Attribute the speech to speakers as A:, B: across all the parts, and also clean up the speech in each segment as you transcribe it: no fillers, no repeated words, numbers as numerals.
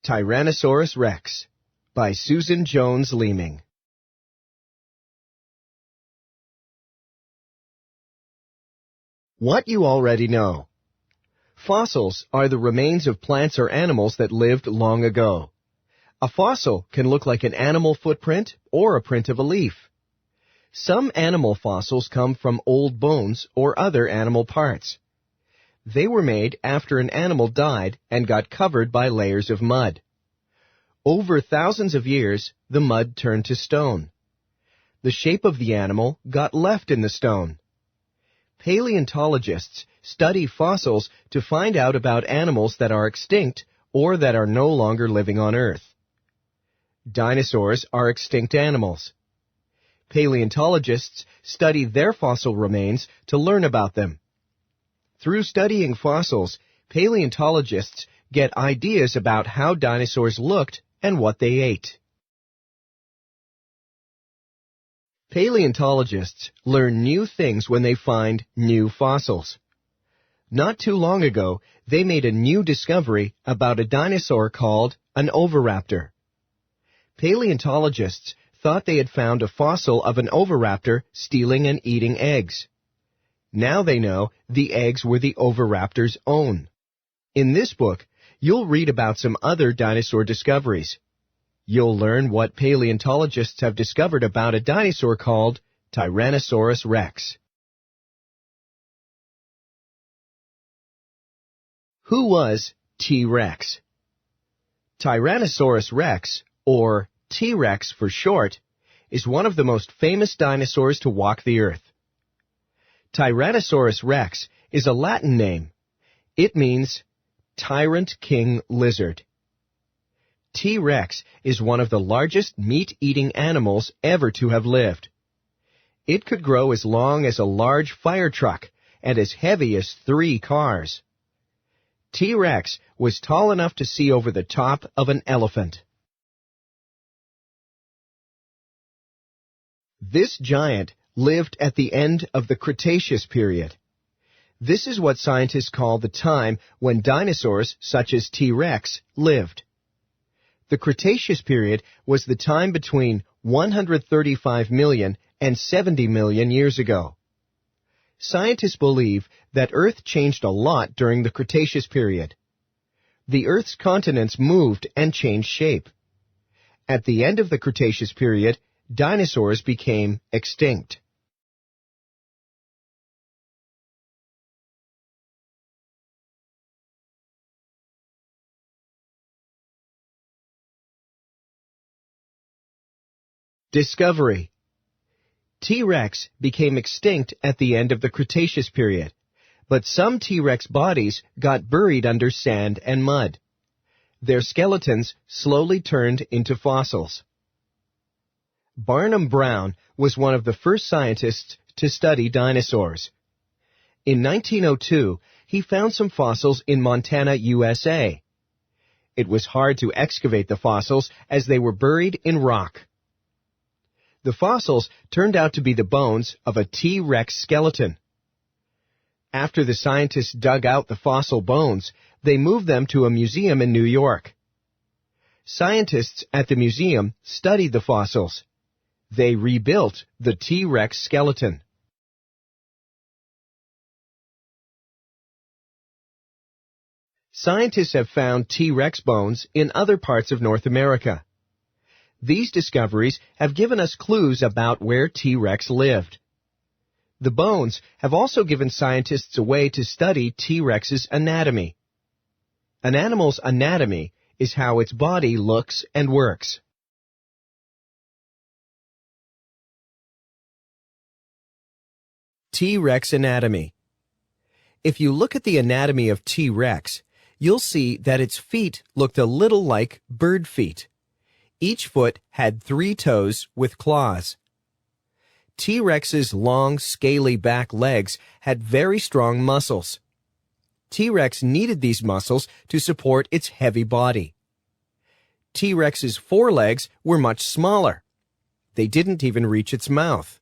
A: Tyrannosaurus Rex by Susan Jones Leeming. What you already know. Fossils are the remains of plants or animals that lived long ago. A fossil can look like an animal footprint or a print of a leaf. Some animal fossils come from old bones or other animal parts. They were made after an animal died and got covered by layers of mud. Over thousands of years, the mud turned to stone. The shape of the animal got left in the stone. Paleontologists study fossils to find out about animals that are extinct or that are no longer living on Earth. Dinosaurs are extinct animals. Paleontologists study their fossil remains to learn about them. Through studying fossils, paleontologists get ideas about how dinosaurs looked and what they ate. Paleontologists learn new things when they find new fossils. Not too long ago, they made a new discovery about a dinosaur called an oviraptor. Paleontologists thought they had found a fossil of an oviraptor stealing and eating eggs. Now they know the eggs were the oviraptor's own. In this book, you'll read about some other dinosaur discoveries. You'll learn what paleontologists have discovered about a dinosaur called Tyrannosaurus rex. Who was T-Rex? Tyrannosaurus rex, or T-Rex for short, is one of the most famous dinosaurs to walk the earth. Tyrannosaurus rex is a Latin name. It means tyrant king lizard. T-Rex is one of the largest meat-eating animals ever to have lived. It could grow as long as a large fire truck and as heavy as 3 cars. T-Rex was tall enough to see over the top of an elephant. This giant lived at the end of the Cretaceous period. This is what scientists call the time when dinosaurs such as T-Rex lived. The Cretaceous period was the time between 135 million and 70 million years ago. Scientists believe that Earth changed a lot during the Cretaceous period. The Earth's continents moved and changed shape. At the end of the Cretaceous period, dinosaurs became extinct. Discovery. T-Rex became extinct at the end of the Cretaceous period, but some T-Rex bodies got buried under sand and mud. Their skeletons slowly turned into fossils. Barnum Brown was one of the first scientists to study dinosaurs. In 1902, he found some fossils in Montana, USA. It was hard to excavate the fossils as they were buried in rock. The fossils turned out to be the bones of a T-Rex skeleton. After the scientists dug out the fossil bones, they moved them to a museum in New York. Scientists at the museum studied the fossils. They rebuilt the T-Rex skeleton. Scientists have found T-Rex bones in other parts of North America. These discoveries have given us clues about where T-Rex lived. The bones have also given scientists a way to study T-Rex's anatomy. An animal's anatomy is how its body looks and works. T-Rex anatomy. If you look at the anatomy of T-Rex, you'll see that its feet looked a little like bird feet. Each foot had 3 toes with claws. T-Rex's long, scaly back legs had very strong muscles. T-Rex needed these muscles to support its heavy body. T-Rex's forelegs were much smaller. They didn't even reach its mouth.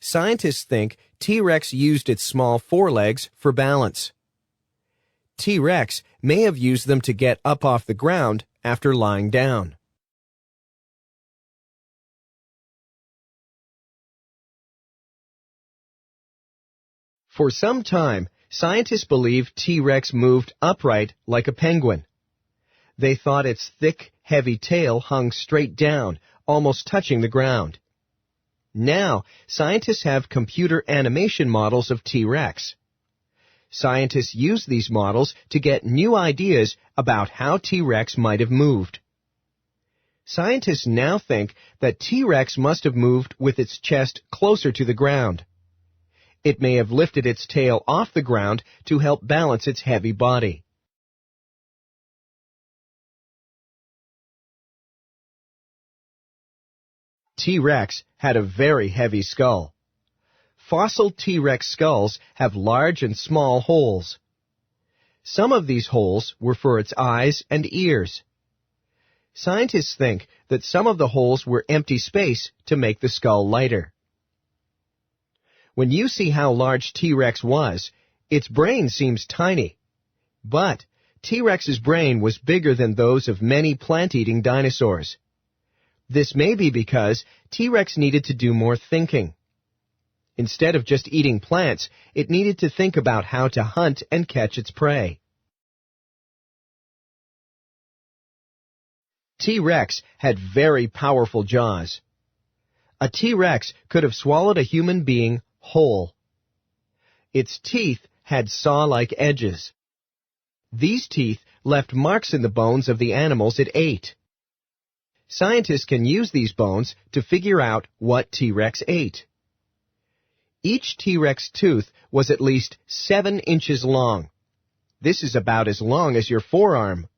A: Scientists think T-Rex used its small forelegs for balance. T-Rex may have used them to get up off the ground after lying down. For some time, scientists believed T-Rex moved upright like a penguin. They thought its thick, heavy tail hung straight down, almost touching the ground. Now, scientists have computer animation models of T-Rex. Scientists use these models to get new ideas about how T-Rex might have moved. Scientists now think that T-Rex must have moved with its chest closer to the ground. It may have lifted its tail off the ground to help balance its heavy body. T-Rex had a very heavy skull. Fossil T-Rex skulls have large and small holes. Some of these holes were for its eyes and ears. Scientists think that some of the holes were empty space to make the skull lighter. When you see how large T-Rex was, its brain seems tiny. But T-Rex's brain was bigger than those of many plant-eating dinosaurs. This may be because T-Rex needed to do more thinking. Instead of just eating plants, it needed to think about how to hunt and catch its prey. T-Rex had very powerful jaws. A T-Rex could have swallowed a human being whole. Its teeth had saw-like edges. These teeth left marks in the bones of the animals it ate. Scientists can use these bones to figure out what T-Rex ate. Each T-Rex tooth was at least 7 inches long. This is about as long as your forearm.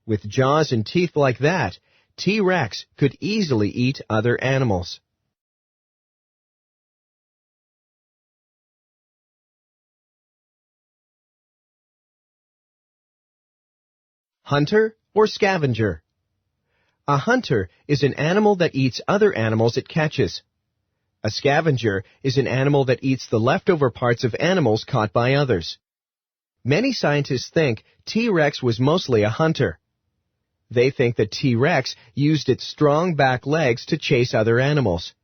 A: With jaws and teeth like that, T-Rex could easily eat other animals. Hunter or scavenger? A hunter is an animal that eats other animals it catches. A scavenger is an animal that eats the leftover parts of animals caught by others. Many scientists think T-Rex was mostly a hunter. They think that T-Rex used its strong back legs to chase other animals.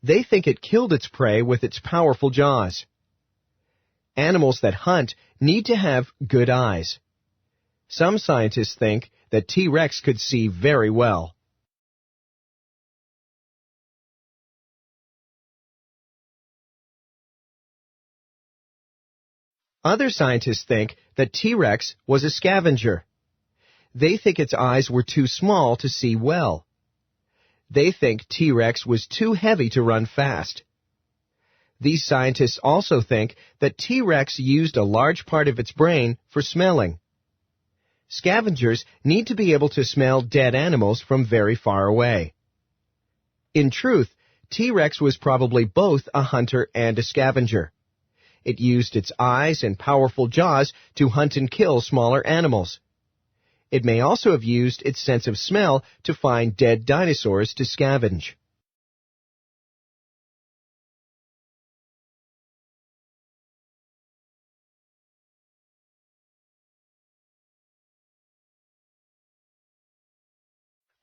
A: They think it killed its prey with its powerful jaws. Animals that hunt need to have good eyes. Some scientists think that T-Rex could see very well. Other scientists think that T-Rex was a scavenger. They think its eyes were too small to see well. They think T-Rex was too heavy to run fast. These scientists also think that T-Rex used a large part of its brain for smelling. Scavengers need to be able to smell dead animals from very far away. In truth, T-Rex was probably both a hunter and a scavenger. It used its eyes and powerful jaws to hunt and kill smaller animals. It may also have used its sense of smell to find dead dinosaurs to scavenge.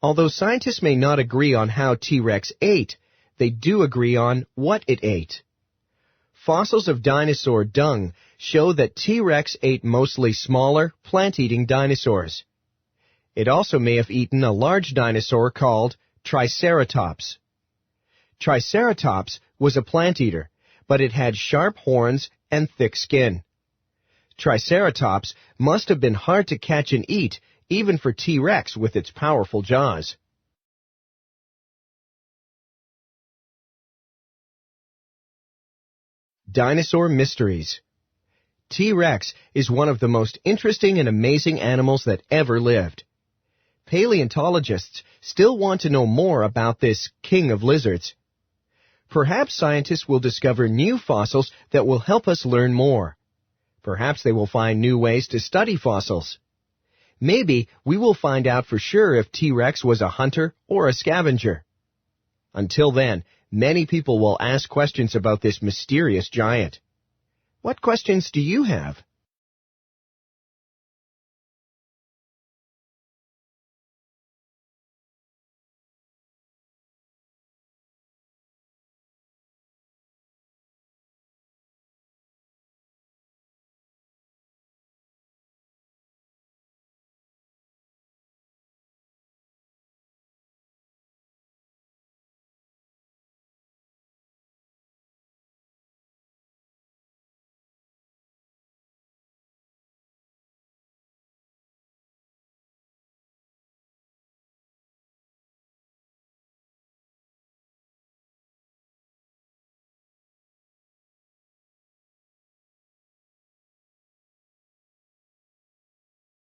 A: Although scientists may not agree on how T-Rex ate, they do agree on what it ate. Fossils of dinosaur dung show that T-Rex ate mostly smaller, plant-eating dinosaurs. It also may have eaten a large dinosaur called Triceratops. Triceratops was a plant-eater, but it had sharp horns and thick skin. Triceratops must have been hard to catch and eat, even for T-Rex with its powerful jaws. Dinosaur Mysteries. T-Rex is one of the most interesting and amazing animals that ever lived. Paleontologists still want to know more about this king of lizards. Perhaps scientists will discover new fossils that will help us learn more. Perhaps they will find new ways to study fossils. Maybe we will find out for sure if T-Rex was a hunter or a scavenger. Until then, many people will ask questions about this mysterious giant. What questions do you have?